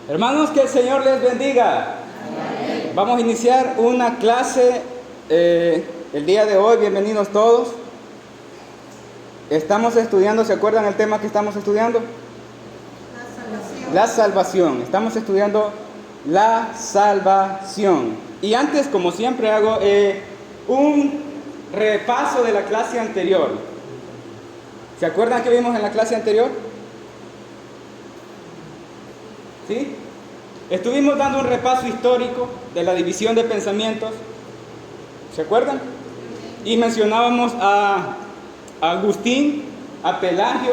Hermanos, que el Señor les bendiga. Amén. Vamos a iniciar una clase el día de hoy. Bienvenidos todos. Estamos estudiando, ¿se acuerdan el tema que estamos estudiando? La salvación. Estamos estudiando la salvación. Y antes, como siempre, hago un repaso de la clase anterior. ¿Se acuerdan que vimos en la clase anterior? ¿Sí? Estuvimos dando un repaso histórico de la división de pensamientos. ¿Se acuerdan? Y mencionábamos a Agustín, a Pelagio,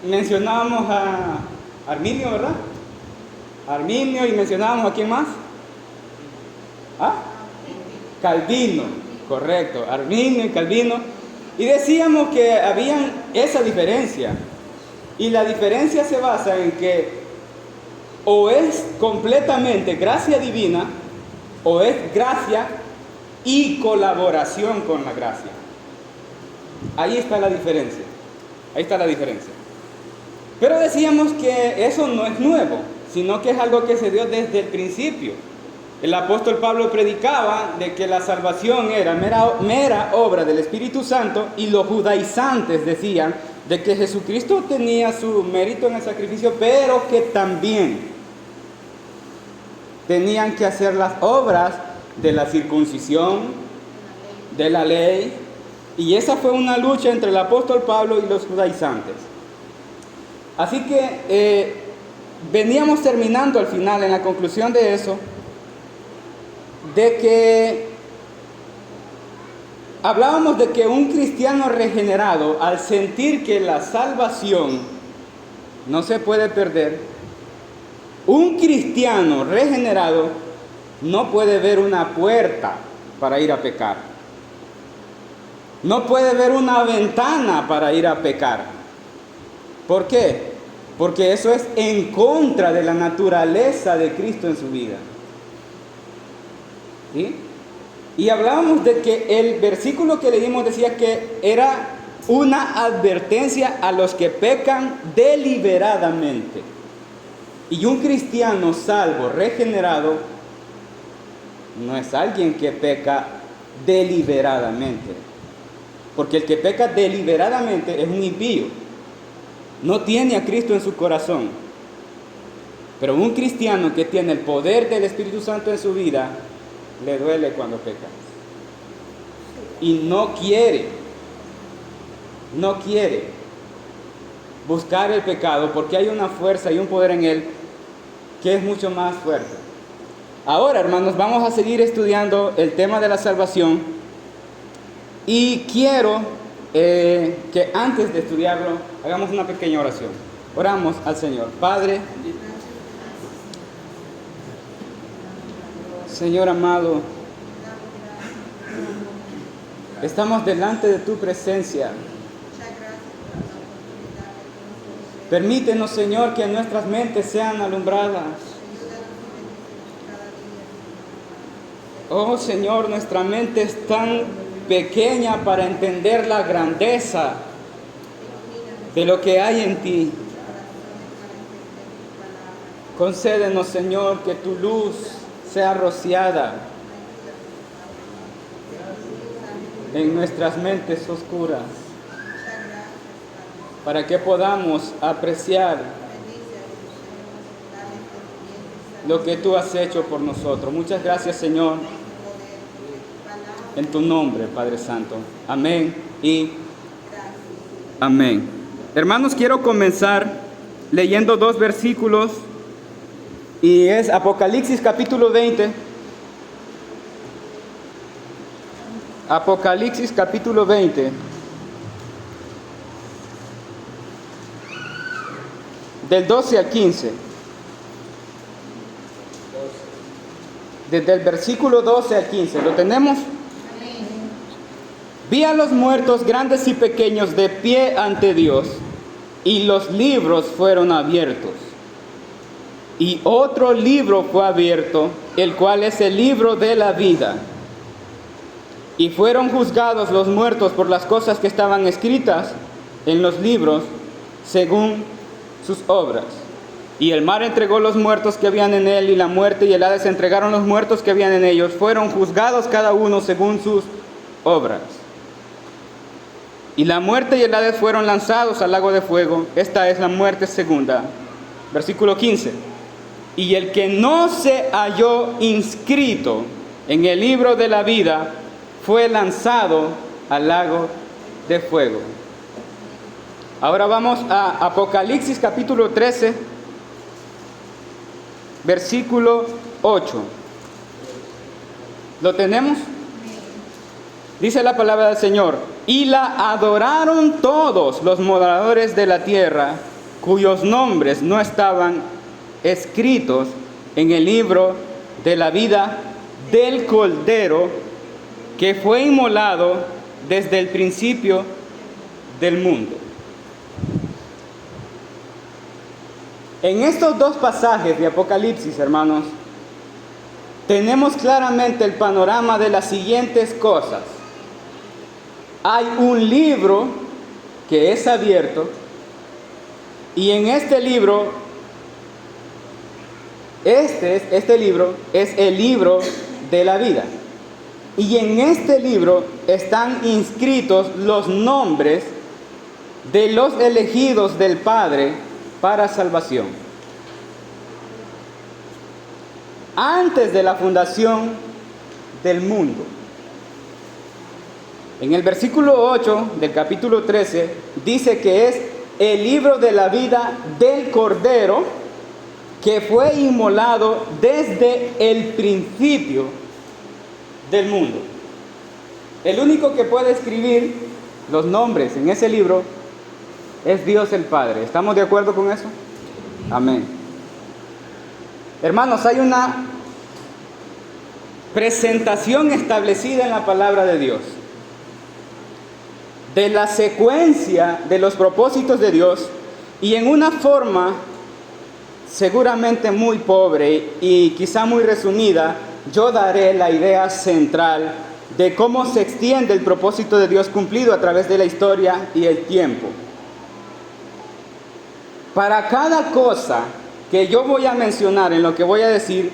mencionábamos a Arminio, ¿verdad? Arminio, y mencionábamos a quién más. ¿Ah? Calvino, correcto, Arminio y Calvino. Y decíamos que habían esa diferencia. Y la diferencia se basa en que o es completamente gracia divina o es gracia y colaboración con la gracia. Ahí está la diferencia. Ahí está la diferencia. Pero decíamos que eso no es nuevo, sino que es algo que se dio desde el principio. El apóstol Pablo predicaba de que la salvación era mera obra del Espíritu Santo, y los judaizantes decían de que Jesucristo tenía su mérito en el sacrificio, pero que también tenían que hacer las obras de la circuncisión, de la ley, y esa fue una lucha entre el apóstol Pablo y los judaizantes. Así que veníamos terminando al final, en la conclusión de eso, de que hablábamos de que un cristiano regenerado, al sentir que la salvación no se puede perder, un cristiano regenerado no puede ver una puerta para ir a pecar. No puede ver una ventana para ir a pecar. ¿Por qué? Porque eso es en contra de la naturaleza de Cristo en su vida. ¿Sí? Y hablábamos de que el versículo que leímos decía que era una advertencia a los que pecan deliberadamente. Y un cristiano salvo, regenerado, no es alguien que peca deliberadamente. Porque el que peca deliberadamente es un impío. No tiene a Cristo en su corazón. Pero un cristiano que tiene el poder del Espíritu Santo en su vida, le duele cuando peca. Y no quiere buscar el pecado, porque hay una fuerza y un poder en él que es mucho más fuerte. Ahora, hermanos, vamos a seguir estudiando el tema de la salvación, y quiero que antes de estudiarlo hagamos una pequeña oración. Oramos al Señor. Padre, Señor amado, estamos delante de tu presencia. Permítenos, Señor, que nuestras mentes sean alumbradas. Oh, Señor, nuestra mente es tan pequeña para entender la grandeza de lo que hay en ti. Concédenos, Señor, que tu luz sea rociada en nuestras mentes oscuras, para que podamos apreciar lo que tú has hecho por nosotros. Muchas gracias, Señor, en tu nombre, Padre Santo. Amén y amén. Hermanos, quiero comenzar leyendo dos versículos, y es Apocalipsis capítulo 20. Apocalipsis capítulo 20. Del 12 al 15. Desde el versículo 12 al 15. ¿Lo tenemos? Vi a los muertos grandes y pequeños de pie ante Dios, y los libros fueron abiertos. Y otro libro fue abierto, el cual es el libro de la vida. Y fueron juzgados los muertos por las cosas que estaban escritas en los libros según sus obras. Y el mar entregó los muertos que habían en él, y la muerte y el Hades entregaron los muertos que habían en ellos. Fueron juzgados cada uno según sus obras. Y la muerte y el Hades fueron lanzados al lago de fuego. Esta es la muerte segunda. Versículo 15. Y el que no se halló inscrito en el libro de la vida fue lanzado al lago de fuego. Ahora vamos a Apocalipsis capítulo 13, versículo 8. ¿Lo tenemos? Dice la palabra del Señor: y la adoraron todos los moradores de la tierra, cuyos nombres no estaban escritos en el libro de la vida del Cordero, que fue inmolado desde el principio del mundo. En estos dos pasajes de Apocalipsis, hermanos, tenemos claramente el panorama de las siguientes cosas. Hay un libro que es abierto, y en este libro, este libro es el libro de la vida. Y en este libro están inscritos los nombres de los elegidos del Padre para salvación. Antes de la fundación del mundo. En el versículo 8 del capítulo 13 dice que es el libro de la vida del Cordero, que fue inmolado desde el principio del mundo. El único que puede escribir los nombres en ese libro es Dios el Padre. ¿Estamos de acuerdo con eso? Amén. Hermanos, hay una presentación establecida en la palabra de Dios de la secuencia de los propósitos de Dios, y en una forma seguramente muy pobre y quizá muy resumida, yo daré la idea central de cómo se extiende el propósito de Dios cumplido a través de la historia y el tiempo. Para cada cosa que yo voy a mencionar en lo que voy a decir,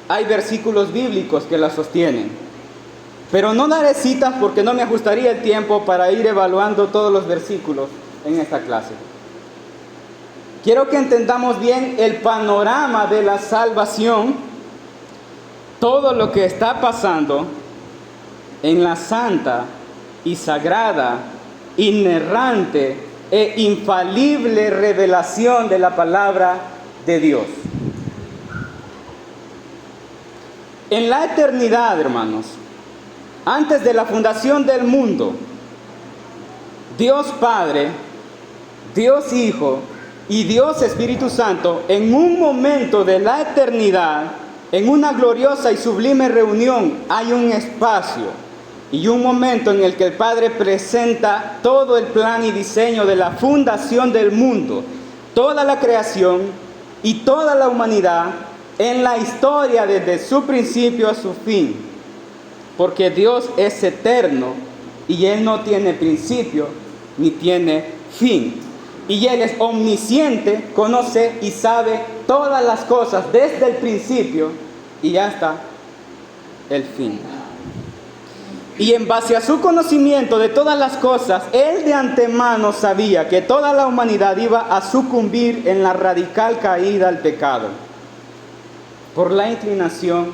hay versículos bíblicos que la sostienen. Pero no daré citas porque no me ajustaría el tiempo para ir evaluando todos los versículos en esta clase. Quiero que entendamos bien el panorama de la salvación, todo lo que está pasando en la santa y sagrada, inerrante e infalible revelación de la palabra de Dios. En la eternidad, hermanos, antes de la fundación del mundo, Dios Padre, Dios Hijo y Dios Espíritu Santo, en un momento de la eternidad, en una gloriosa y sublime reunión, hay un espacio y un momento en el que el Padre presenta todo el plan y diseño de la fundación del mundo, toda la creación y toda la humanidad en la historia desde su principio a su fin. Porque Dios es eterno y Él no tiene principio ni tiene fin. Y Él es omnisciente, conoce y sabe todas las cosas desde el principio y hasta el fin. Y en base a su conocimiento de todas las cosas, Él de antemano sabía que toda la humanidad iba a sucumbir en la radical caída al pecado, por la inclinación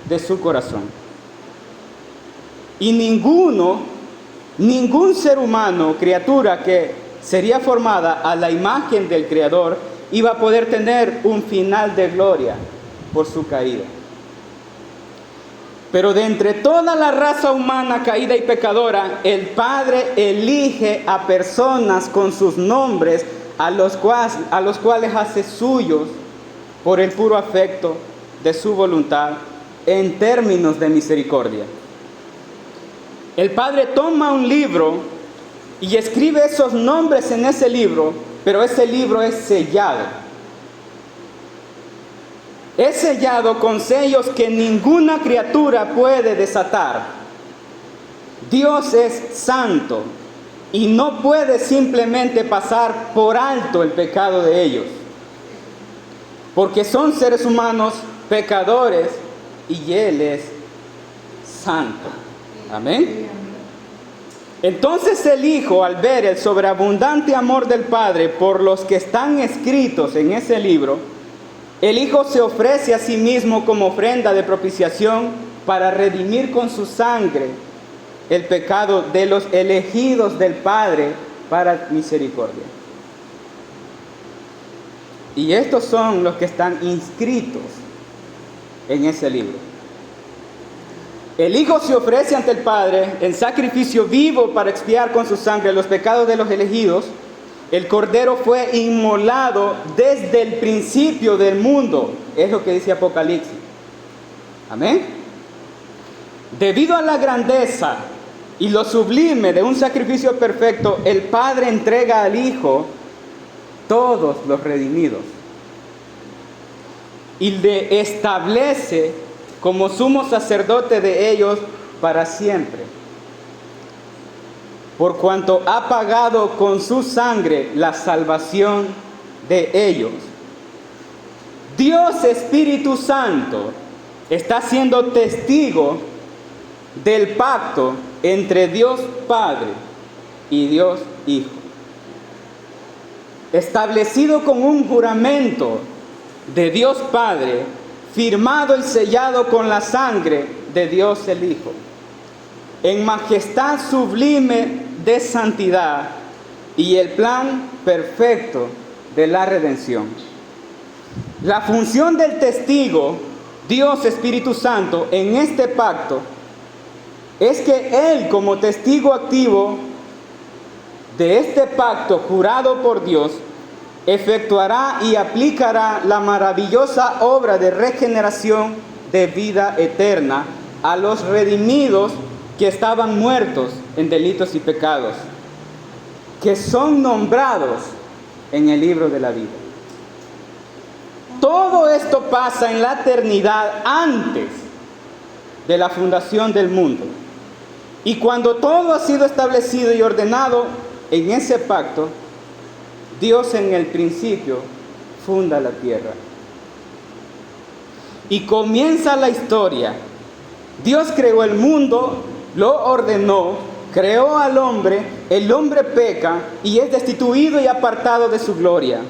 de su corazón. Y ningún ser humano, criatura que sería formada a la imagen del Creador, iba a poder tener un final de gloria por su caída. Pero de entre toda la raza humana caída y pecadora, el Padre elige a personas con sus nombres, a los cuales hace suyos por el puro afecto de su voluntad en términos de misericordia. El Padre toma un libro y escribe esos nombres en ese libro, pero ese libro es sellado. Es sellado con sellos que ninguna criatura puede desatar. Dios es santo y no puede simplemente pasar por alto el pecado de ellos. porque son seres humanos pecadores y Él es santo. Amén. Entonces el Hijo, al ver el sobreabundante amor del Padre por los que están escritos en ese libro, el Hijo se ofrece a sí mismo como ofrenda de propiciación para redimir con su sangre el pecado de los elegidos del Padre para misericordia. Y estos son los que están inscritos en ese libro. El Hijo se ofrece ante el Padre en sacrificio vivo para expiar con su sangre los pecados de los elegidos. El Cordero fue inmolado desde el principio del mundo. Es lo que dice Apocalipsis. Amén. Debido a la grandeza y lo sublime de un sacrificio perfecto, el Padre entrega al Hijo todos los redimidos y le establece como sumo sacerdote de ellos para siempre, por cuanto ha pagado con su sangre la salvación de ellos. Dios Espíritu Santo está siendo testigo del pacto entre Dios Padre y Dios Hijo, establecido con un juramento de Dios Padre, firmado y sellado con la sangre de Dios el Hijo, en majestad sublime de santidad y el plan perfecto de la redención. La función del testigo, Dios Espíritu Santo, en este pacto, es que Él, como testigo activo de este pacto jurado por Dios, efectuará y aplicará la maravillosa obra de regeneración de vida eterna a los redimidos que estaban muertos en delitos y pecados, que son nombrados en el libro de la vida. Todo esto pasa en la eternidad antes de la fundación del mundo. Y cuando todo ha sido establecido y ordenado en ese pacto, Dios en el principio funda la tierra. Y comienza la historia. Dios creó el mundo, lo ordenó, creó al hombre, el hombre peca y es destituido y apartado de su gloria.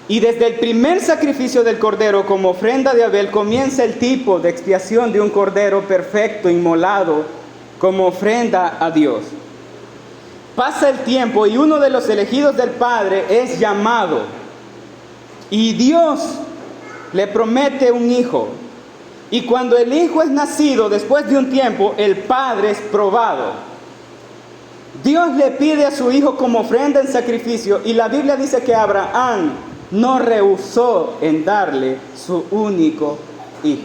Y desde el primer sacrificio del Cordero como ofrenda de Abel comienza el tipo de expiación de un Cordero perfecto, inmolado, como ofrenda a Dios. Pasa el tiempo y uno de los elegidos del Padre es llamado. Y Dios le promete un hijo. Y cuando el hijo es nacido, después de un tiempo, el Padre es probado. Dios le pide a su hijo como ofrenda en sacrificio. Y la Biblia dice que Abraham no rehusó en darle su único hijo.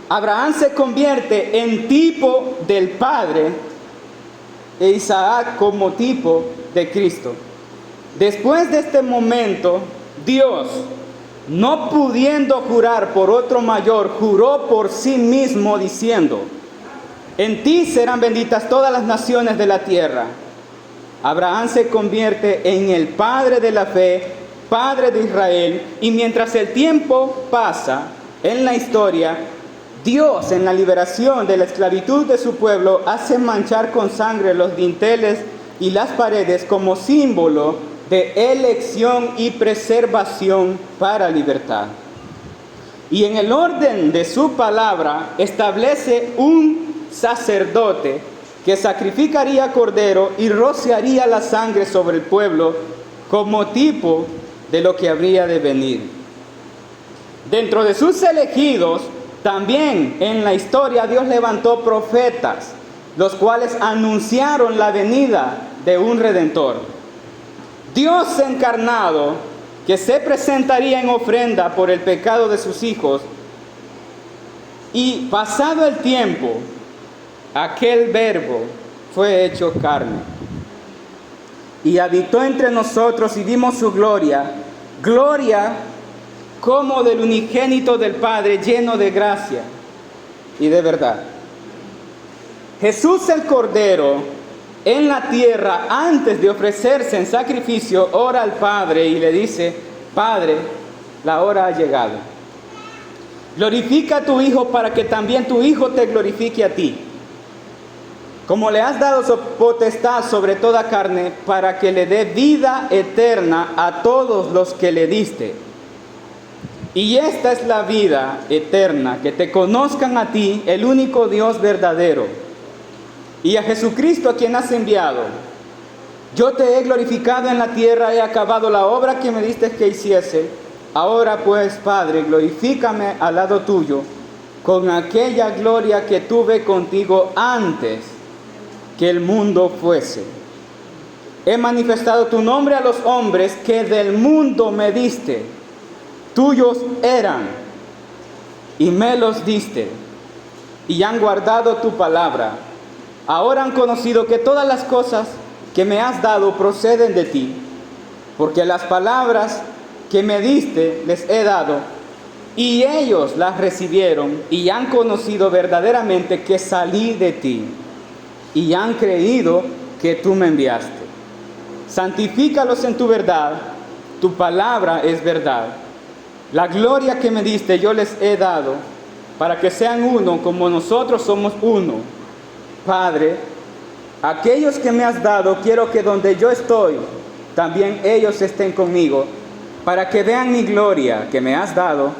Abraham se convierte en tipo del Padre e Isaac como tipo de Cristo. Después de este momento, Dios, no pudiendo jurar por otro mayor, juró por sí mismo diciendo: en ti serán benditas todas las naciones de la tierra. Abraham se convierte en el padre de la fe, padre de Israel, y mientras el tiempo pasa en la historia, Dios, en la liberación de la esclavitud de su pueblo, hace manchar con sangre los dinteles y las paredes como símbolo de elección y preservación para libertad. Y en el orden de su palabra establece un sacerdote que sacrificaría cordero y rociaría la sangre sobre el pueblo como tipo de lo que habría de venir. Dentro de sus elegidos, también en la historia Dios levantó profetas, los cuales anunciaron la venida de un Redentor. Dios encarnado, que se presentaría en ofrenda por el pecado de sus hijos, y pasado el tiempo, aquel verbo fue hecho carne, y habitó entre nosotros y vimos su gloria, gloria como del unigénito del Padre, lleno de gracia y de verdad. Jesús el Cordero en la tierra, antes de ofrecerse en sacrificio, ora al Padre y le dice: Padre, la hora ha llegado. Glorifica a tu Hijo para que también tu Hijo te glorifique a ti. Como le has dado potestad sobre toda carne, para que le dé vida eterna a todos los que le diste. Y esta es la vida eterna, que te conozcan a ti, el único Dios verdadero, y a Jesucristo a quien has enviado. Yo te he glorificado en la tierra, he acabado la obra que me diste que hiciese. Ahora pues, Padre, glorifícame al lado tuyo, con aquella gloria que tuve contigo antes que el mundo fuese. He manifestado tu nombre a los hombres que del mundo me diste. Tuyos eran, y me los diste, y han guardado tu palabra. Ahora han conocido que todas las cosas que me has dado proceden de ti, porque las palabras que me diste les he dado, y ellos las recibieron, y han conocido verdaderamente que salí de ti, y han creído que tú me enviaste. Santifícalos en tu verdad, tu palabra es verdad. La gloria que me diste yo les he dado, para que sean uno como nosotros somos uno. Padre, aquellos que me has dado, quiero que donde yo estoy, también ellos estén conmigo, para que vean mi gloria que me has dado,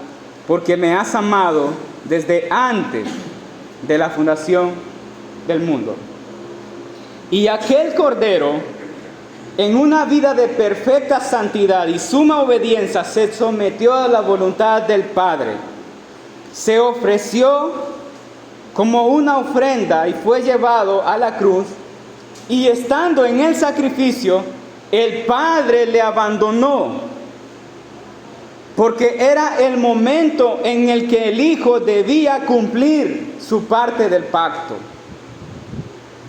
porque me has amado desde antes de la fundación del mundo. Y aquel Cordero, en una vida de perfecta santidad y suma obediencia, se sometió a la voluntad del Padre. Se ofreció como una ofrenda y fue llevado a la cruz. Y estando en el sacrificio, el Padre le abandonó, porque era el momento en el que el Hijo debía cumplir su parte del pacto.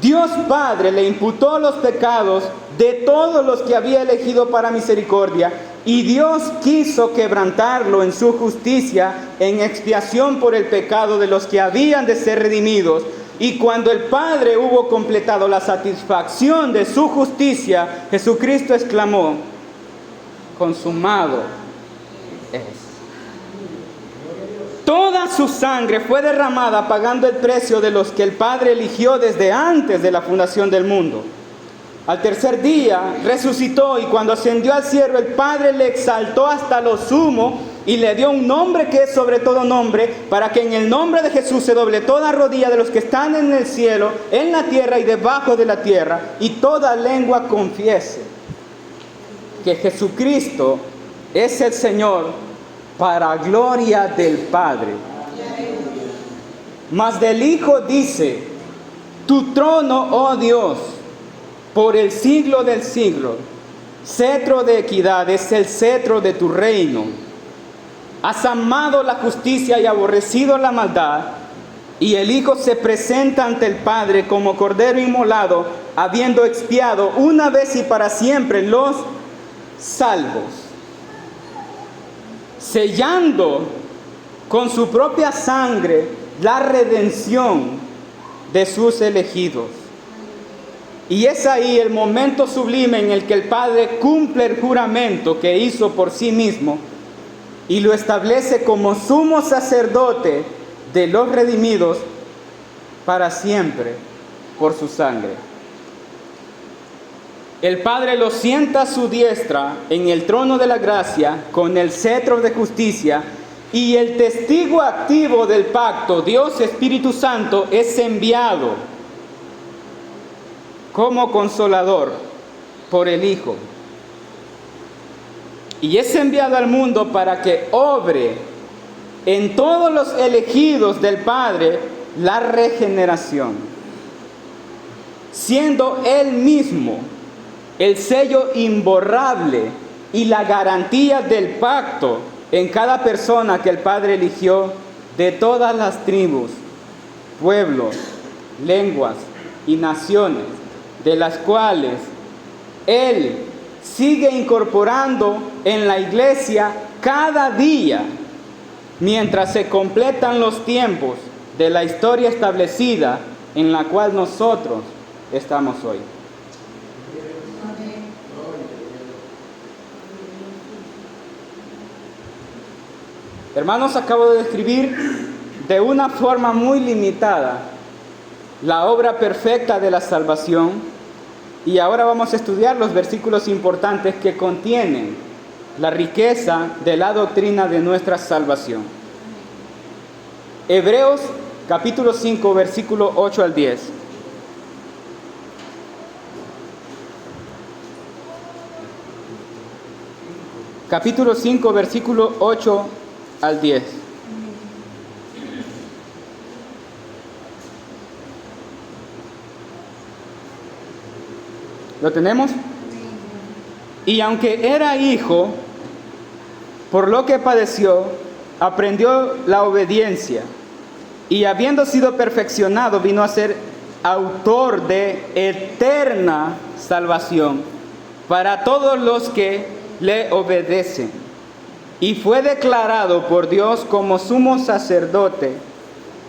Dios Padre le imputó los pecados de todos los que había elegido para misericordia, y Dios quiso quebrantarlo en su justicia en expiación por el pecado de los que habían de ser redimidos. Y cuando el Padre hubo completado la satisfacción de su justicia, Jesucristo exclamó: consumado es. Toda su sangre fue derramada pagando el precio de los que el Padre eligió desde antes de la fundación del mundo. Al tercer día resucitó, y cuando ascendió al cielo, el Padre le exaltó hasta lo sumo y le dio un nombre que es sobre todo nombre, para que en el nombre de Jesús se doble toda rodilla de los que están en el cielo, en la tierra y debajo de la tierra, y toda lengua confiese que Jesucristo es el Señor, para gloria del Padre. Mas del Hijo dice: tu trono, oh Dios, por el siglo del siglo, cetro de equidad es el cetro de tu reino. Has amado la justicia y aborrecido la maldad, y el Hijo se presenta ante el Padre como cordero inmolado, habiendo expiado una vez y para siempre los salvos, sellando con su propia sangre la redención de sus elegidos. Y es ahí el momento sublime en el que el Padre cumple el juramento que hizo por sí mismo y lo establece como sumo sacerdote de los redimidos para siempre por su sangre. El Padre lo sienta a su diestra en el trono de la gracia con el cetro de justicia, y el testigo activo del pacto, Dios Espíritu Santo, es enviado como consolador por el Hijo. Y es enviado al mundo para que obre en todos los elegidos del Padre la regeneración, siendo Él mismo el sello imborrable y la garantía del pacto en cada persona que el Padre eligió de todas las tribus, pueblos, lenguas y naciones, de las cuales Él sigue incorporando en la iglesia cada día, mientras se completan los tiempos de la historia establecida en la cual nosotros estamos hoy. Hermanos, acabo de describir de una forma muy limitada la obra perfecta de la salvación, y ahora vamos a estudiar los versículos importantes que contienen la riqueza de la doctrina de nuestra salvación. Hebreos capítulo 5, versículo 8 al 10. Capítulo 5, versículo 8 al 10. ¿Lo tenemos? Y aunque era hijo, por lo que padeció, aprendió la obediencia, y habiendo sido perfeccionado, vino a ser autor de eterna salvación para todos los que le obedecen. Y fue declarado por Dios como sumo sacerdote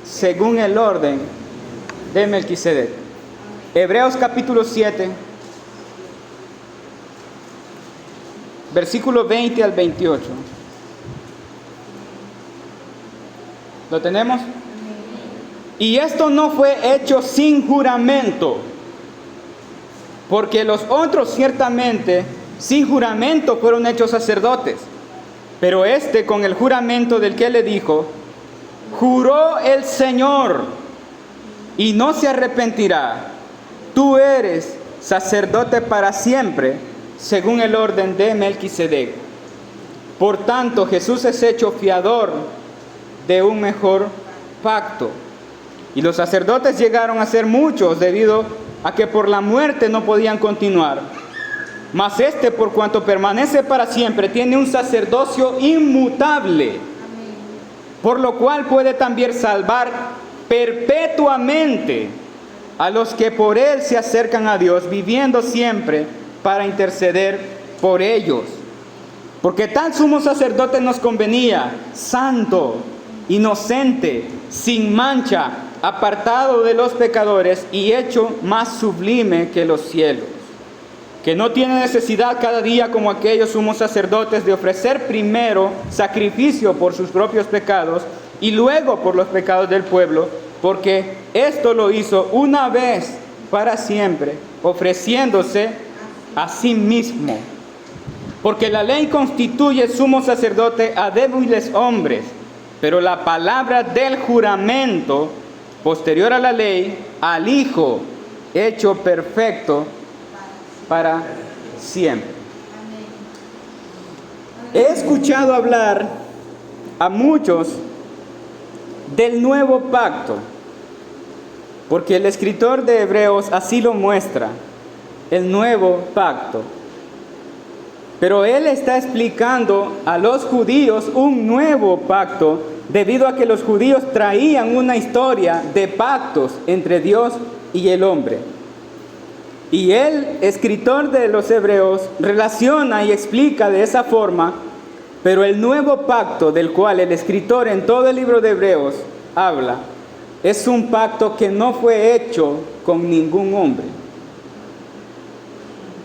según el orden de Melquisedec. Hebreos capítulo 7, versículo 20 al 28. ¿Lo tenemos? Y esto no fue hecho sin juramento, porque los otros ciertamente sin juramento fueron hechos sacerdotes, pero este con el juramento del que le dijo, juró el Señor y no se arrepentirá, tú eres sacerdote para siempre, según el orden de Melquisedec. Por tanto, Jesús es hecho fiador de un mejor pacto. Y los sacerdotes llegaron a ser muchos debido a que por la muerte no podían continuar. Mas este, por cuanto permanece para siempre, tiene un sacerdocio inmutable, por lo cual puede también salvar perpetuamente a los que por él se acercan a Dios, viviendo siempre para interceder por ellos. Porque tal sumo sacerdote nos convenía, santo, inocente, sin mancha, apartado de los pecadores y hecho más sublime que los cielos, que no tiene necesidad cada día como aquellos sumos sacerdotes de ofrecer primero sacrificio por sus propios pecados y luego por los pecados del pueblo, porque esto lo hizo una vez para siempre, ofreciéndose a sí mismo. Porque la ley constituye sumo sacerdote a débiles hombres, pero la palabra del juramento, posterior a la ley, al Hijo, hecho perfecto para siempre. He escuchado hablar a muchos del nuevo pacto, porque el escritor de Hebreos así lo muestra, el nuevo pacto. Pero él está explicando a los judíos un nuevo pacto, debido a que los judíos traían una historia de pactos entre Dios y el hombre. Y el escritor de los Hebreos relaciona y explica de esa forma, pero el nuevo pacto del cual el escritor en todo el libro de Hebreos habla, es un pacto que no fue hecho con ningún hombre.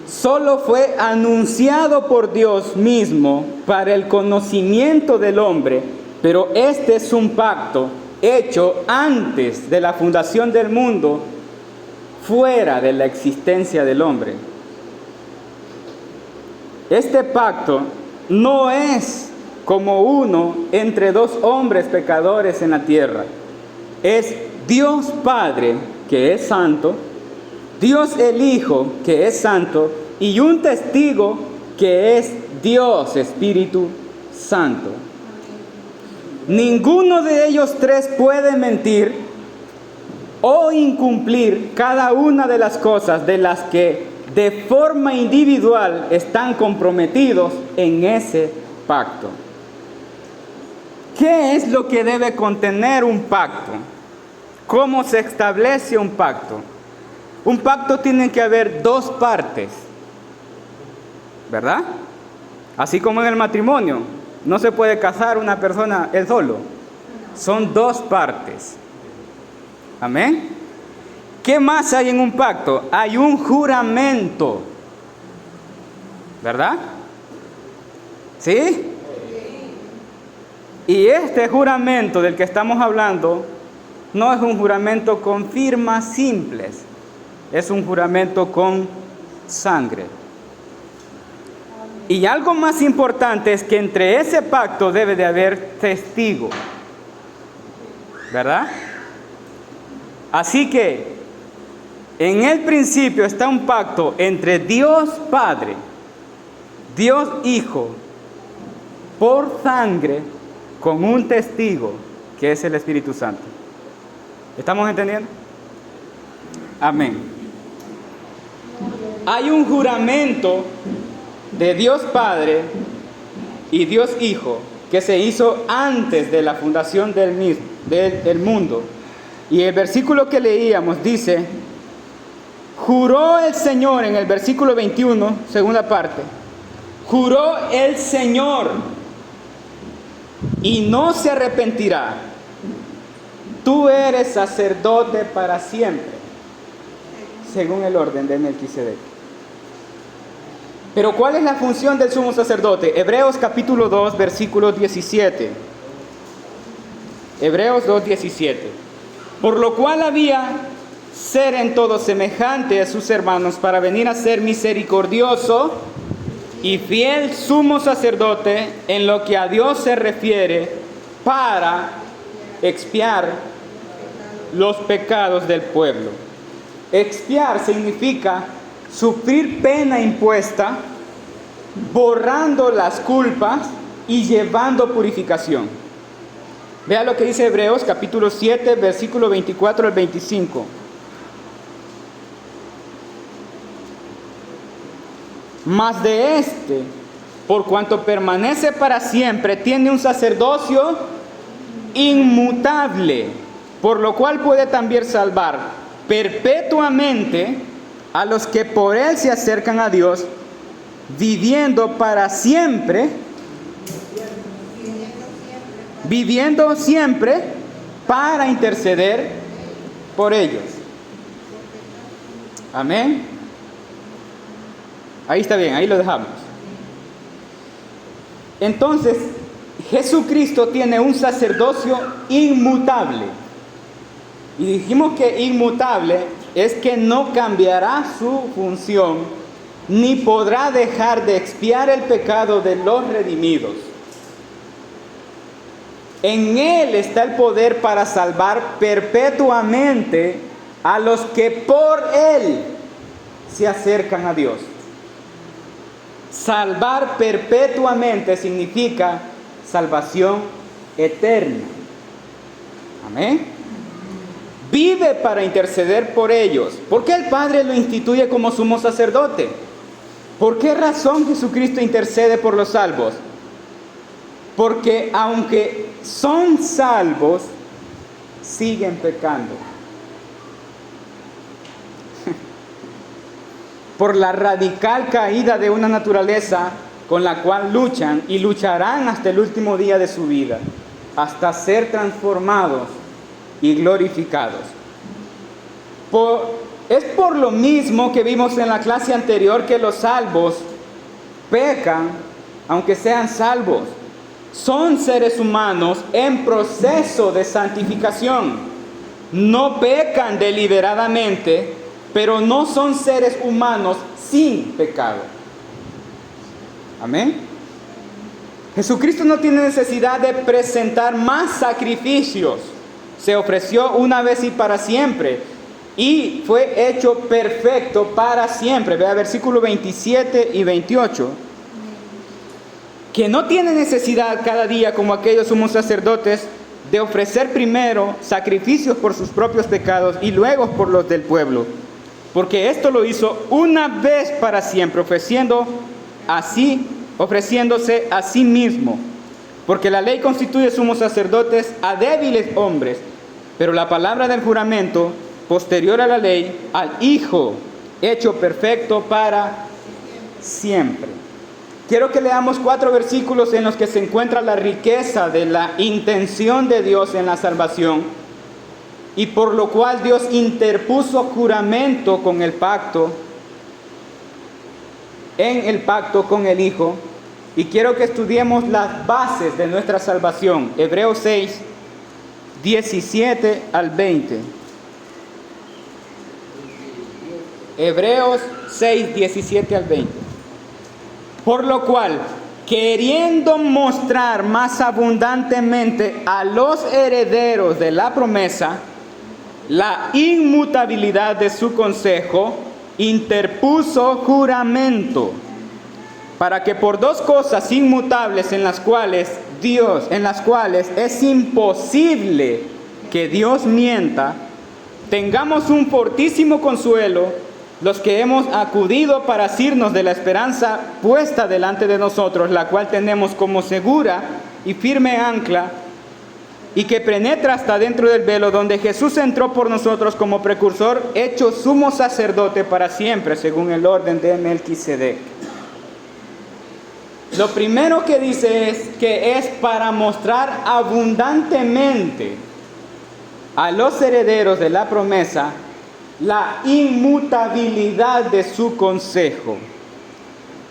Solo fue anunciado por Dios mismo para el conocimiento del hombre, pero este es un pacto hecho antes de la fundación del mundo, fuera de la existencia del hombre. Este pacto no es como uno entre dos hombres pecadores en la tierra. Es Dios Padre, que es santo, Dios el Hijo, que es santo, y un testigo que es Dios Espíritu Santo. Ninguno de ellos tres puede mentir o incumplir cada una de las cosas de las que de forma individual están comprometidos en ese pacto. ¿Qué es lo que debe contener un pacto? ¿Cómo se establece un pacto? Un pacto tiene que haber dos partes, ¿verdad? Así como en el matrimonio, no se puede casar una persona él solo. Son dos partes. Amén. ¿Qué más hay en un pacto? Hay un juramento, ¿verdad? ¿Sí? Y este juramento del que estamos hablando no es un juramento con firmas simples, es un juramento con sangre. Y algo más importante es que entre ese pacto debe de haber testigo, ¿verdad? Así que en el principio está un pacto entre Dios Padre, Dios Hijo, por sangre, con un testigo, que es el Espíritu Santo. ¿Estamos entendiendo? Amén. Hay un juramento de Dios Padre y Dios Hijo que se hizo antes de la fundación del mundo. Y el versículo que leíamos dice: juró el Señor, en el versículo 21, segunda parte, juró el Señor y no se arrepentirá. Tú eres sacerdote para siempre, según el orden de Melquisedec. Pero ¿cuál es la función del sumo sacerdote? Hebreos capítulo 2, versículo 17. Hebreos 2, 17. Por lo cual había ser en todo semejante a sus hermanos, para venir a ser misericordioso y fiel sumo sacerdote en lo que a Dios se refiere, para expiar los pecados del pueblo. Expiar significa sufrir pena impuesta, borrando las culpas y llevando purificación. Vea lo que dice Hebreos capítulo 7, versículo 24 al 25. Mas de este, por cuanto permanece para siempre, tiene un sacerdocio inmutable, por lo cual puede también salvar perpetuamente a los que por él se acercan a Dios, viviendo siempre para interceder por ellos. Amén. Ahí está bien, ahí lo dejamos. Entonces, Jesucristo tiene un sacerdocio inmutable. Y dijimos que inmutable es que no cambiará su función, ni podrá dejar de expiar el pecado de los redimidos. En Él está el poder para salvar perpetuamente a los que por Él se acercan a Dios. Salvar perpetuamente significa salvación eterna. Amén. Vive para interceder por ellos. ¿Por qué el Padre lo instituye como sumo sacerdote? ¿Por qué razón Jesucristo intercede por los salvos? Porque aunque son salvos, siguen pecando. Por la radical caída de una naturaleza con la cual luchan y lucharán hasta el último día de su vida, hasta ser transformados y glorificados. Es por lo mismo que vimos en la clase anterior que los salvos pecan, aunque sean salvos. Son seres humanos en proceso de santificación. No pecan deliberadamente, pero no son seres humanos sin pecado. Amén. Jesucristo no tiene necesidad de presentar más sacrificios. Se ofreció una vez y para siempre, y fue hecho perfecto para siempre. Vea versículo 27 y 28. Que no tiene necesidad cada día, como aquellos sumos sacerdotes, de ofrecer primero sacrificios por sus propios pecados y luego por los del pueblo. Porque esto lo hizo una vez para siempre, ofreciéndose a sí mismo. Porque la ley constituye sumos sacerdotes a débiles hombres, pero la palabra del juramento, posterior a la ley, al Hijo, hecho perfecto para siempre. Quiero que leamos 4 versículos en los que se encuentra la riqueza de la intención de Dios en la salvación, y por lo cual Dios interpuso juramento en el pacto con el Hijo, Y quiero que estudiemos las bases de nuestra salvación. Hebreos 6, 17 al 20. Hebreos 6, 17 al 20. Por lo cual, queriendo mostrar más abundantemente a los herederos de la promesa la inmutabilidad de su consejo, interpuso juramento, para que por dos cosas inmutables en las cuales es imposible que Dios mienta, tengamos un fortísimo consuelo los que hemos acudido para asirnos de la esperanza puesta delante de nosotros, la cual tenemos como segura y firme ancla, y que penetra hasta dentro del velo, donde Jesús entró por nosotros como precursor, hecho sumo sacerdote para siempre, según el orden de Melquisedec. Lo primero que dice es que es para mostrar abundantemente a los herederos de la promesa la inmutabilidad de su consejo.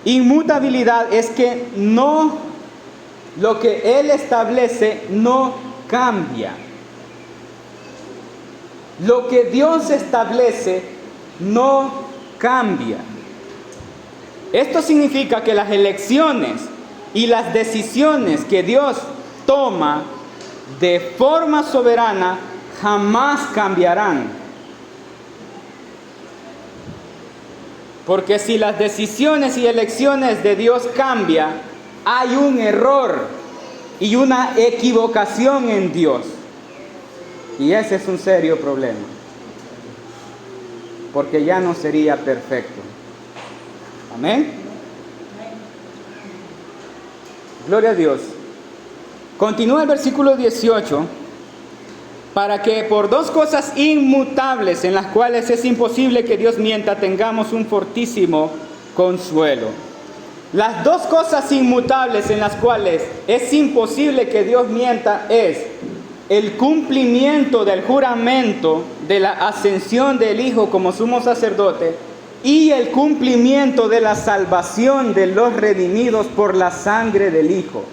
Inmutabilidad es que no, lo que Él establece no cambia. Lo que Dios establece no cambia. Esto significa que las elecciones y las decisiones que Dios toma de forma soberana jamás cambiarán. Porque si las decisiones y elecciones de Dios cambian, hay un error y una equivocación en Dios. Y ese es un serio problema. Porque ya no sería perfecto. Amén. Gloria a Dios. Continúa el versículo 18. Para que por dos cosas inmutables en las cuales es imposible que Dios mienta, tengamos un fortísimo consuelo. Las dos cosas inmutables en las cuales es imposible que Dios mienta es el cumplimiento del juramento de la ascensión del Hijo como sumo sacerdote y el cumplimiento de la salvación de los redimidos por la sangre del Hijo.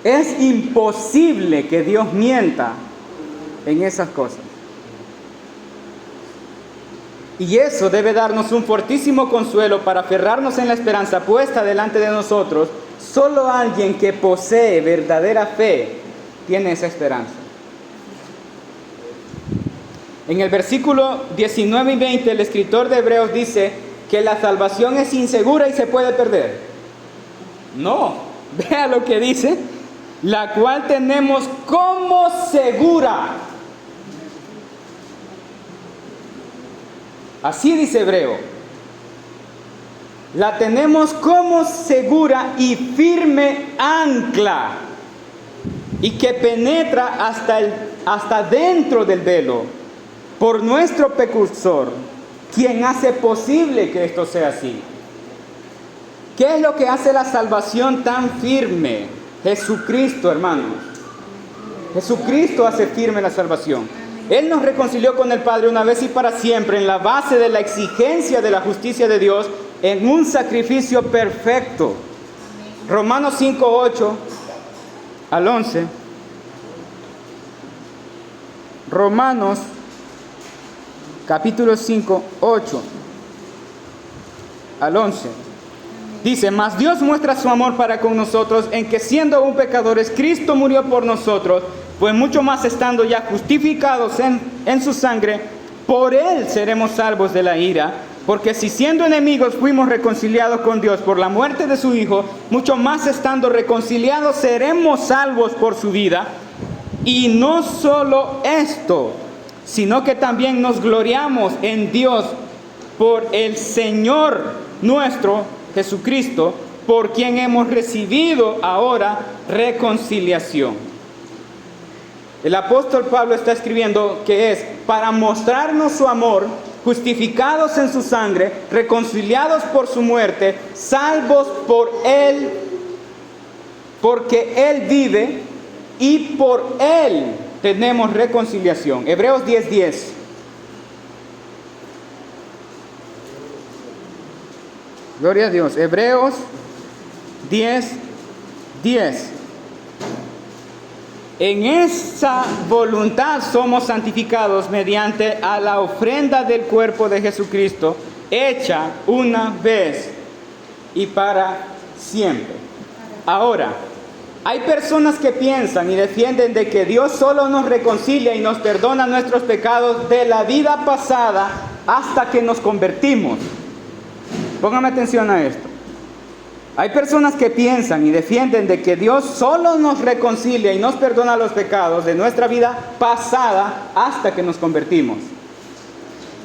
Es imposible que Dios mienta en esas cosas. Y eso debe darnos un fortísimo consuelo para aferrarnos en la esperanza puesta delante de nosotros. Solo alguien que posee verdadera fe tiene esa esperanza. En el versículo 19 y 20, el escritor de Hebreos dice que la salvación es insegura y se puede perder. No, vea lo que dice, la cual tenemos como segura. Así dice Hebreo. La tenemos como segura y firme ancla, y que penetra hasta dentro del velo, por nuestro precursor, quien hace posible que esto sea así. ¿Qué es lo que hace la salvación tan firme? Jesucristo, hermanos. Jesucristo hace firme la salvación. Él nos reconcilió con el Padre una vez y para siempre en la base de la exigencia de la justicia de Dios en un sacrificio perfecto. Romanos 5, 8 al 11. Romanos capítulo 5, 8 al 11. Dice, mas Dios muestra su amor para con nosotros en que siendo aún pecadores, Cristo murió por nosotros, pues mucho más estando ya justificados en su sangre, por Él seremos salvos de la ira. Porque si siendo enemigos fuimos reconciliados con Dios por la muerte de su Hijo, mucho más estando reconciliados seremos salvos por su vida. Y no solo esto, sino que también nos gloriamos en Dios por el Señor nuestro Jesucristo, por quien hemos recibido ahora reconciliación. El apóstol Pablo está escribiendo que es para mostrarnos su amor, justificados en su sangre, reconciliados por su muerte, salvos por Él, porque Él vive y por Él tenemos reconciliación. Hebreos 10:10. Gloria a Dios. Hebreos 10, 10. En esa voluntad somos santificados mediante a la ofrenda del cuerpo de Jesucristo, hecha una vez y para siempre. Ahora, hay personas que piensan y defienden de que Dios solo nos reconcilia y nos perdona nuestros pecados de la vida pasada hasta que nos convertimos. Póngame atención a esto. Hay personas que piensan y defienden de que Dios solo nos reconcilia y nos perdona los pecados de nuestra vida pasada hasta que nos convertimos.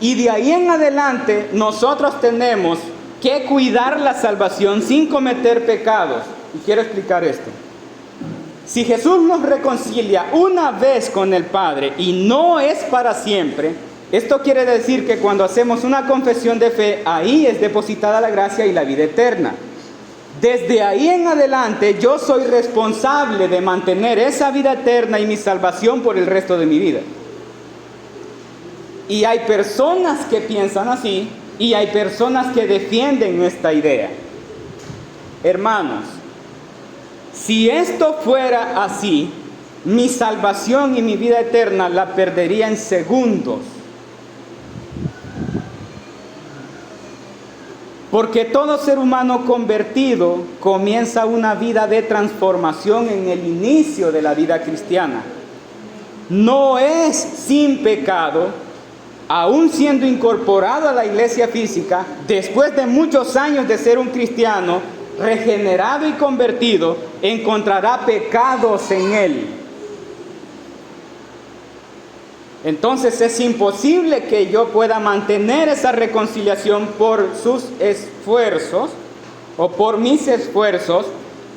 Y de ahí en adelante nosotros tenemos que cuidar la salvación sin cometer pecados. Y quiero explicar esto. Si Jesús nos reconcilia una vez con el Padre y no es para siempre, esto quiere decir que cuando hacemos una confesión de fe, ahí es depositada la gracia y la vida eterna. Desde ahí en adelante yo soy responsable de mantener esa vida eterna y mi salvación por el resto de mi vida. Y hay personas que piensan así y hay personas que defienden esta idea. Hermanos, si esto fuera así, mi salvación y mi vida eterna la perdería en segundos. Porque todo ser humano convertido comienza una vida de transformación en el inicio de la vida cristiana. No es sin pecado, aún siendo incorporado a la iglesia física, después de muchos años de ser un cristiano, regenerado y convertido, encontrará pecados en él. Entonces es imposible que yo pueda mantener esa reconciliación por sus esfuerzos o por mis esfuerzos,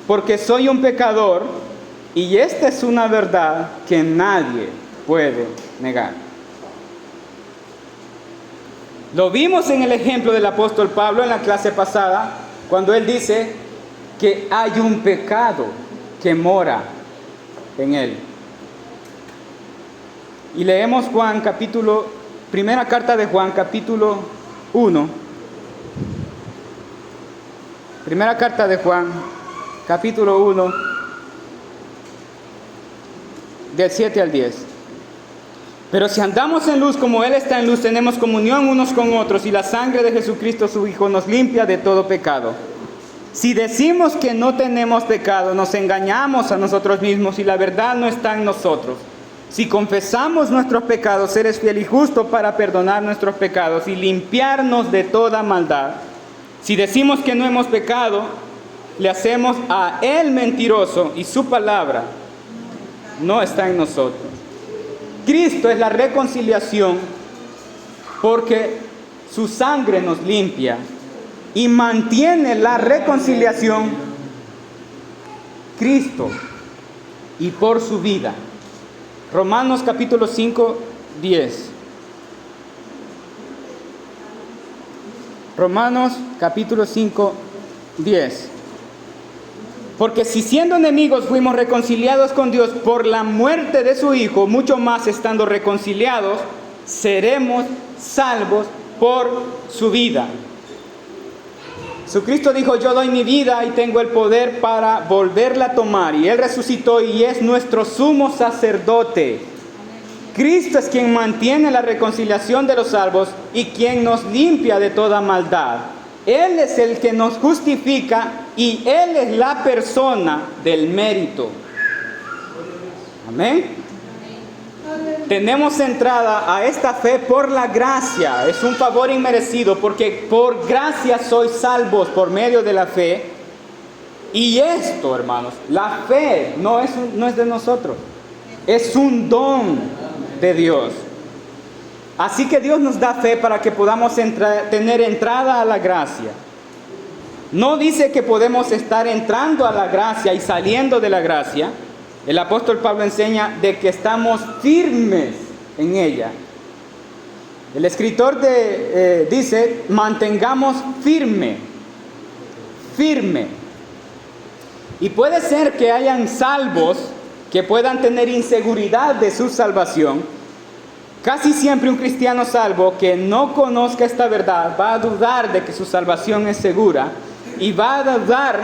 porque soy un pecador y esta es una verdad que nadie puede negar. Lo vimos en el ejemplo del apóstol Pablo en la clase pasada, cuando él dice que hay un pecado que mora en él. Y leemos primera carta de Juan, capítulo 1. Primera carta de Juan, capítulo 1, del 7 al 10. Pero si andamos en luz como Él está en luz, tenemos comunión unos con otros, y la sangre de Jesucristo su Hijo nos limpia de todo pecado. Si decimos que no tenemos pecado, nos engañamos a nosotros mismos y la verdad no está en nosotros. Si confesamos nuestros pecados, Él es fiel y justo para perdonar nuestros pecados y limpiarnos de toda maldad. Si decimos que no hemos pecado, le hacemos a Él mentiroso y su palabra no está en nosotros. Cristo es la reconciliación porque su sangre nos limpia y mantiene la reconciliación Cristo y por su vida. Romanos capítulo 5, 10. Romanos capítulo 5, 10. Porque si siendo enemigos fuimos reconciliados con Dios por la muerte de su Hijo, mucho más estando reconciliados, seremos salvos por su vida. Jesucristo dijo: yo doy mi vida y tengo el poder para volverla a tomar. Y Él resucitó y es nuestro sumo sacerdote. Cristo es quien mantiene la reconciliación de los salvos y quien nos limpia de toda maldad. Él es el que nos justifica y Él es la persona del mérito. Amén. Tenemos entrada a esta fe por la gracia. Es un favor inmerecido porque por gracia sois salvos por medio de la fe. Y esto, hermanos, la fe no es de nosotros. Es un don de Dios. Así que Dios nos da fe para que podamos tener entrada a la gracia. No dice que podemos estar entrando a la gracia y saliendo de la gracia. El apóstol Pablo enseña de que estamos firmes en ella. El escritor dice: mantengamos firme. Y puede ser que hayan salvos que puedan tener inseguridad de su salvación. Casi siempre un cristiano salvo que no conozca esta verdad va a dudar de que su salvación es segura y va a dudar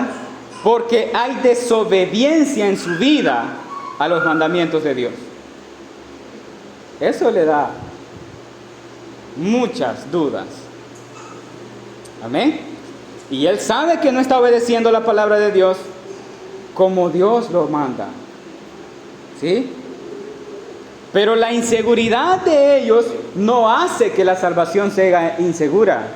porque hay desobediencia en su vida a los mandamientos de Dios. Eso le da muchas dudas. Amén. Y él sabe que no está obedeciendo la palabra de Dios como Dios lo manda. ¿Sí? Pero la inseguridad de ellos no hace que la salvación sea insegura.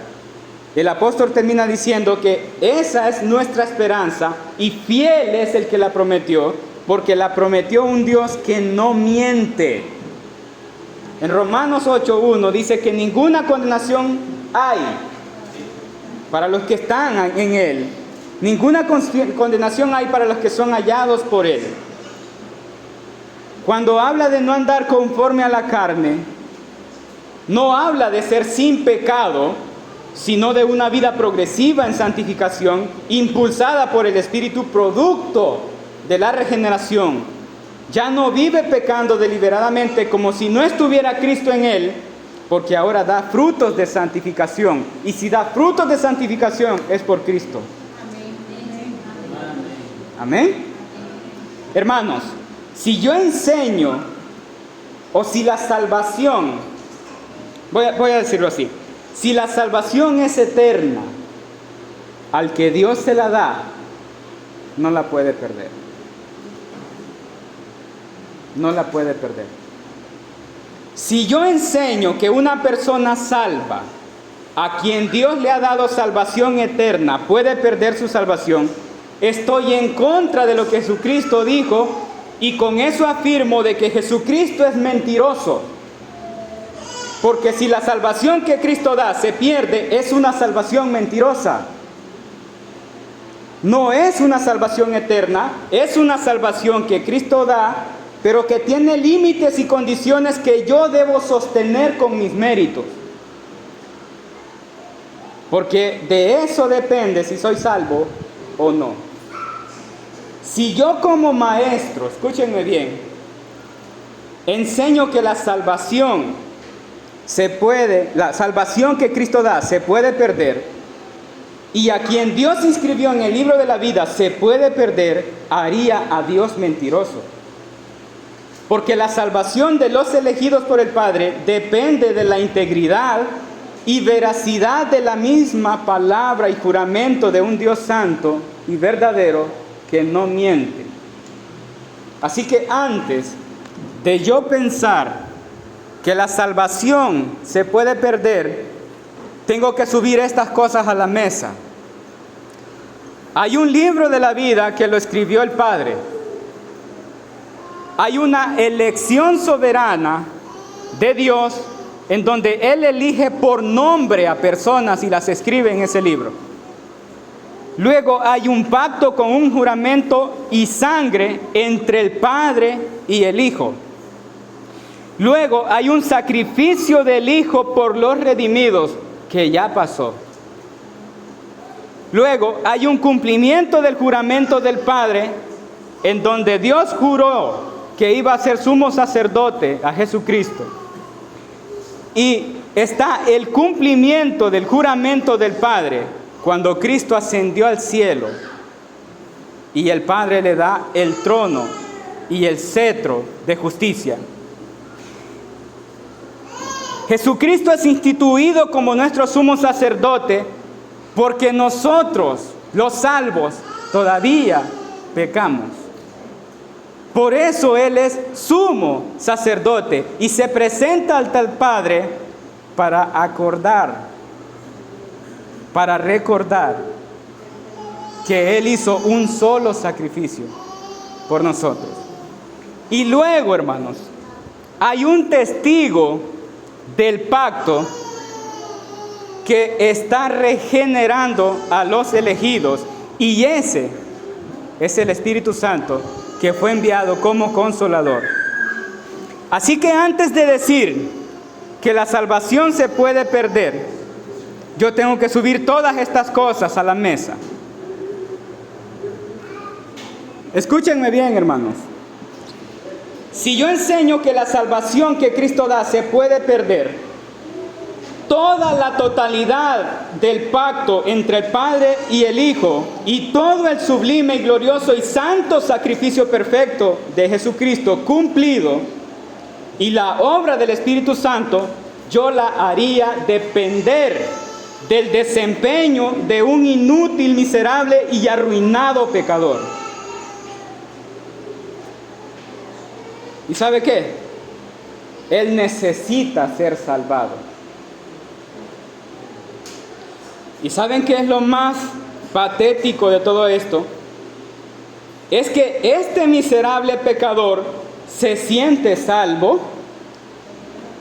El apóstol termina diciendo que esa es nuestra esperanza y fiel es el que la prometió, porque la prometió un Dios que no miente. En Romanos 8:1 dice que ninguna condenación hay para los que están en Él. Ninguna condenación hay para los que son hallados por Él. Cuando habla de no andar conforme a la carne, no habla de ser sin pecado, sino de una vida progresiva en santificación, impulsada por el Espíritu, producto de la regeneración. Ya no vive pecando deliberadamente como si no estuviera Cristo en él, porque ahora da frutos de santificación. Y si da frutos de santificación es por Cristo. Amén. Hermanos, si yo enseño, o si la salvación, voy a decirlo así, si la salvación es eterna, al que Dios se la da, no la puede perder. No la puede perder. Si yo enseño que una persona salva, a quien Dios le ha dado salvación eterna, puede perder su salvación, estoy en contra de lo que Jesucristo dijo, y con eso afirmo de que Jesucristo es mentiroso. Porque si la salvación que Cristo da se pierde, es una salvación mentirosa. No es una salvación eterna, es una salvación que Cristo da, pero que tiene límites y condiciones que yo debo sostener con mis méritos. Porque de eso depende si soy salvo o no. Si yo como maestro, escúchenme bien, enseño que la salvación que Cristo da se puede perder, y a quien Dios inscribió en el libro de la vida se puede perder, haría a Dios mentiroso. Porque la salvación de los elegidos por el Padre depende de la integridad y veracidad de la misma palabra y juramento de un Dios santo y verdadero que no miente. Así que antes de yo pensar que la salvación se puede perder, tengo que subir estas cosas a la mesa. Hay un libro de la vida que lo escribió el Padre. Hay una elección soberana de Dios en donde Él elige por nombre a personas y las escribe en ese libro. Luego hay un pacto con un juramento y sangre entre el Padre y el Hijo. Luego hay un sacrificio del Hijo por los redimidos que ya pasó. Luego hay un cumplimiento del juramento del Padre en donde Dios juró que iba a ser sumo sacerdote a Jesucristo. Y está el cumplimiento del juramento del Padre cuando Cristo ascendió al cielo y el Padre le da el trono y el cetro de justicia. Jesucristo es instituido como nuestro sumo sacerdote porque nosotros, los salvos, todavía pecamos. Por eso Él es sumo sacerdote y se presenta ante el Padre para recordar que Él hizo un solo sacrificio por nosotros. Y luego, hermanos, hay un testigo del pacto que está regenerando a los elegidos, y ese es el Espíritu Santo que fue enviado como consolador. Así que antes de decir que la salvación se puede perder, yo tengo que subir todas estas cosas a la mesa. Escúchenme bien, hermanos. Si yo enseño que la salvación que Cristo da se puede perder, toda la totalidad del pacto entre el Padre y el Hijo y todo el sublime y glorioso y santo sacrificio perfecto de Jesucristo cumplido y la obra del Espíritu Santo, yo la haría depender del desempeño de un inútil, miserable y arruinado pecador. ¿Y sabe qué? Él necesita ser salvado. ¿Y saben qué es lo más patético de todo esto? Es que este miserable pecador se siente salvo,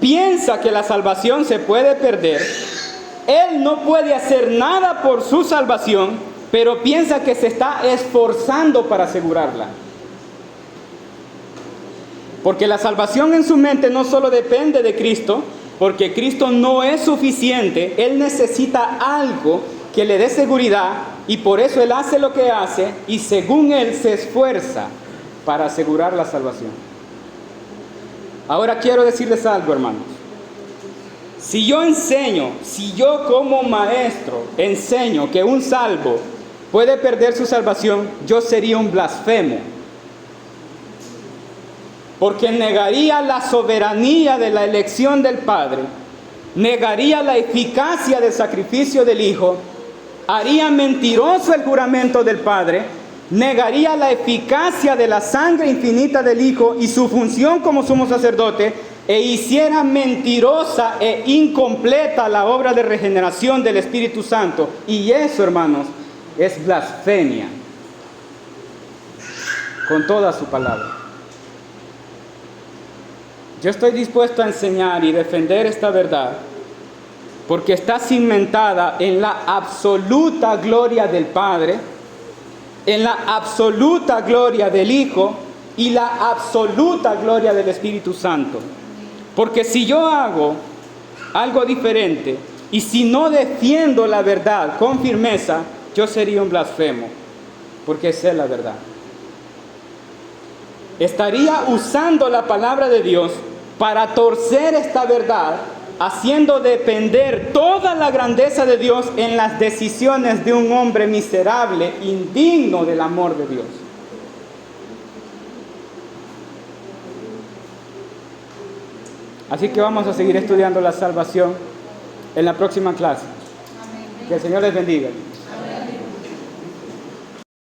piensa que la salvación se puede perder, él no puede hacer nada por su salvación, pero piensa que se está esforzando para asegurarla. Porque la salvación en su mente no solo depende de Cristo, porque Cristo no es suficiente, Él necesita algo que le dé seguridad y por eso Él hace lo que hace y según Él se esfuerza para asegurar la salvación. Ahora quiero decirles algo, hermanos. Si yo como maestro enseño que un salvo puede perder su salvación, yo sería un blasfemo. Porque negaría la soberanía de la elección del Padre, negaría la eficacia del sacrificio del Hijo, haría mentiroso el juramento del Padre, negaría la eficacia de la sangre infinita del Hijo y su función como sumo sacerdote, e hiciera mentirosa e incompleta la obra de regeneración del Espíritu Santo. Y eso, hermanos, es blasfemia con toda su palabra. Yo estoy dispuesto a enseñar y defender esta verdad porque está cimentada en la absoluta gloria del Padre, en la absoluta gloria del Hijo y la absoluta gloria del Espíritu Santo. Porque si yo hago algo diferente y si no defiendo la verdad con firmeza, yo sería un blasfemo, porque esa es la verdad. Estaría usando la palabra de Dios para torcer esta verdad, haciendo depender toda la grandeza de Dios en las decisiones de un hombre miserable, indigno del amor de Dios. Así que vamos a seguir estudiando la salvación en la próxima clase. Que el Señor les bendiga.